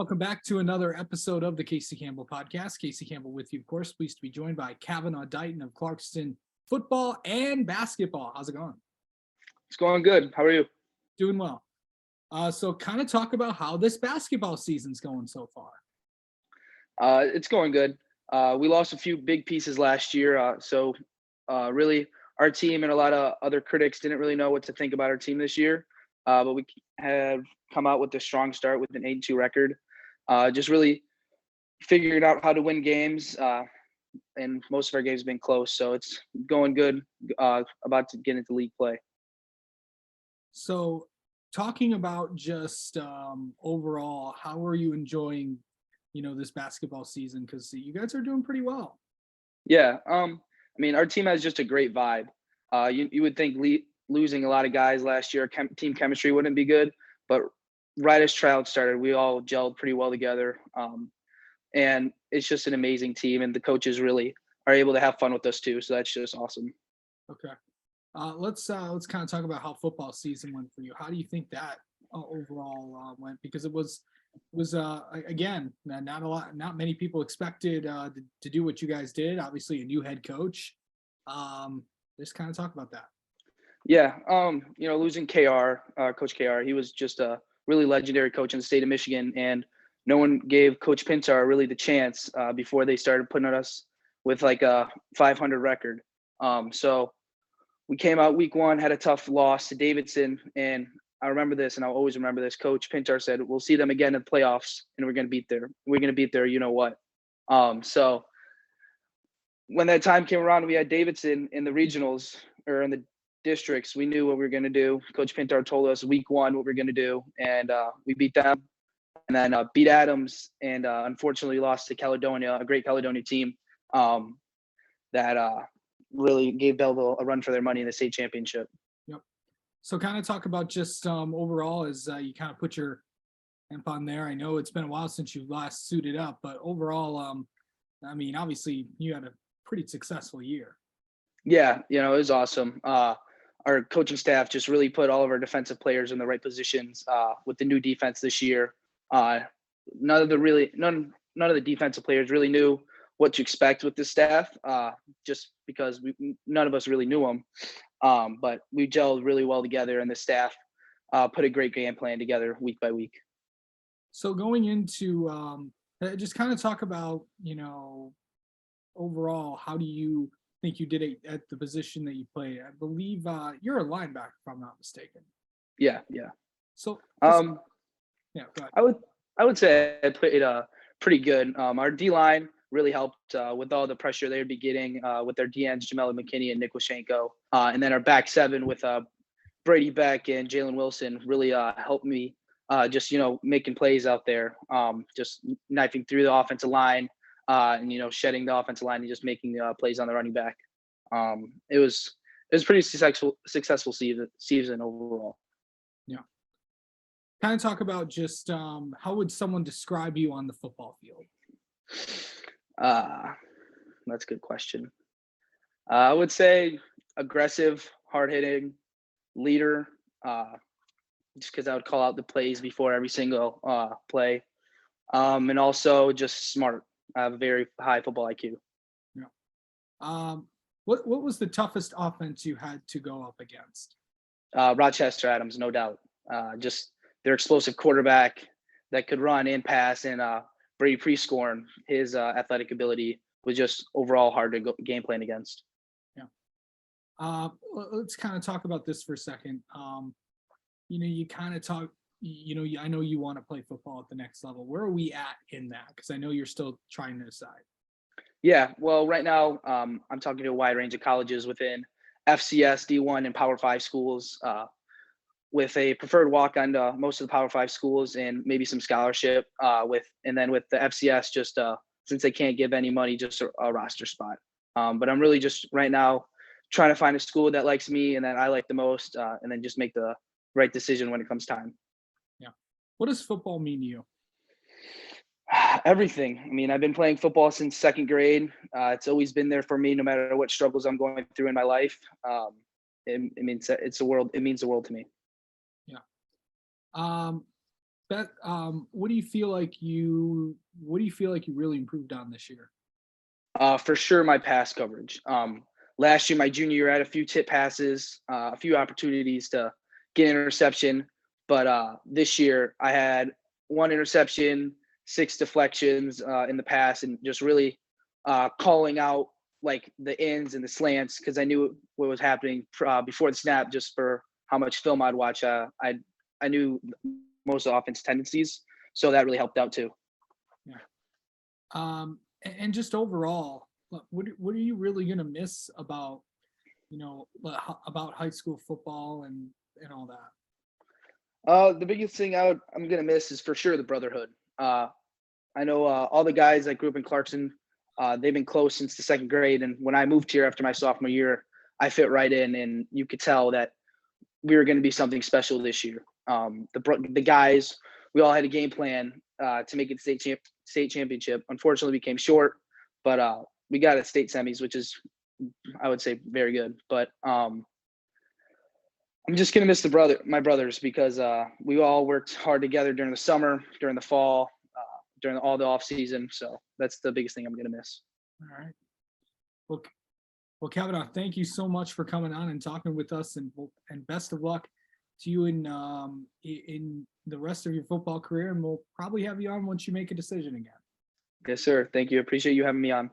Welcome back to another episode of the Casey Campbell podcast. Casey Campbell with you, of course. Pleased to be joined by Cavanaugh Diton of Clarkston football and basketball. How's it going? It's going good. How are you? Doing well. So kind of talk about how this basketball season's going so far. It's going good. We lost a few big pieces last year. So really our team and a lot of other critics didn't really know what to think about our team this year. But we have come out with a strong start with an 8-2 record. Just really figuring out how to win games. And most of our games have been close. So it's going good. About to get into league play. So talking about just overall, how are you enjoying, this basketball season? Because you guys are doing pretty well. Yeah. Our team has just a great vibe. You would think losing a lot of guys last year, team chemistry wouldn't be good, but right as tryouts started, we all gelled pretty well together. And it's just an amazing team, and the coaches really are able to have fun with us too. So that's just awesome. Okay. Let's kind of talk about how football season went for you. How do you think that overall went? Because it was again, not many people expected to do what you guys did. Obviously, a new head coach. Just kind of talk about that. Yeah. Losing Coach KR, he was just a really legendary coach in the state of Michigan, and no one gave Coach Pintar really the chance before they started putting us with like a 500 record. So we came out week one, had a tough loss to Davidson, and I remember this, and I'll always remember this. Coach Pintar said, "We'll see them again in the playoffs, and we're going to beat their you know what." So when that time came around, we had Davidson in the regionals or in the districts. We knew what we were going to do. Coach Pintar told us week one what we were going to do, and we beat them, and then beat Adams, and unfortunately lost to Caledonia, a great Caledonia team that really gave Belleville a run for their money in the state championship. Yep. So kind of talk about just overall as you kind of put your amp on there. I know it's been a while since you last suited up, but overall, obviously you had a pretty successful year. Yeah, it was awesome. Our coaching staff just really put all of our defensive players in the right positions with the new defense this year. None of the defensive players really knew what to expect with this staff, just because none of us really knew them. But we gelled really well together, and the staff put a great game plan together week by week. So going into just kind of talk about, overall, how do you think you did it at the position that you played? I believe you're a linebacker, if I'm not mistaken. Yeah. So yeah, go ahead. I would say I played pretty good. Our D line really helped with all the pressure they would be getting with their DNs, Jamela McKinney and Nick Washenko. And then our back seven with Brady Beck and Jalen Wilson really helped me just, making plays out there, just knifing through the offensive line and, shedding the offensive line and just making plays on the running back. It was pretty successful season overall. Yeah. Kind of talk about just how would someone describe you on the football field? That's a good question. I would say aggressive, hard-hitting, leader, just because I would call out the plays before every single play, and also just smart. I have a very high football IQ. Yeah. What was the toughest offense you had to go up against? Rochester Adams, no doubt. Just their explosive quarterback that could run and pass, and Brady Prescorn, his athletic ability was just overall hard to game plan against. Yeah. Let's kind of talk about this for a second. You kind of talk, I know you want to play football at the next level. Where are we at in that? Because I know you're still trying to decide. Yeah, well, right now I'm talking to a wide range of colleges within FCS, D1, and Power 5 schools with a preferred walk-on to most of the Power 5 schools and maybe some scholarship and then with the FCS, just since they can't give any money, just a roster spot. But I'm really just right now trying to find a school that likes me and that I like the most, and then just make the right decision when it comes time. Yeah. What does football mean to you? Everything. I've been playing football since second grade. It's always been there for me, no matter what struggles I'm going through in my life. It means the world to me. Yeah. Bet, what do you feel like you really improved on this year? For sure, my pass coverage. Last year, my junior year, I had a few tip passes, a few opportunities to get an interception, but this year I had one interception, six deflections in the pass, and just really calling out like the ins and the slants because I knew what was happening before the snap, just for how much film I'd watch. I knew most of the offense tendencies, so that really helped out too. Yeah. And just overall, what are you really gonna miss about, about high school football and all that? The biggest thing I'm gonna miss is for sure the brotherhood. I know all the guys that grew up in Clarkston. They've been close since the second grade, and when I moved here after my sophomore year, I fit right in, and you could tell that we were going to be something special this year. The guys, we all had a game plan to make it state championship. Unfortunately, we came short, but we got a state semis, which is, I would say, very good. But I'm just gonna miss my brothers, because we all worked hard together during the summer, during the fall, during all the off season. So that's the biggest thing I'm gonna miss. All right. Well, Cavanaugh, thank you so much for coming on and talking with us, and best of luck to you in the rest of your football career. And we'll probably have you on once you make a decision again. Yes, sir. Thank you. Appreciate you having me on.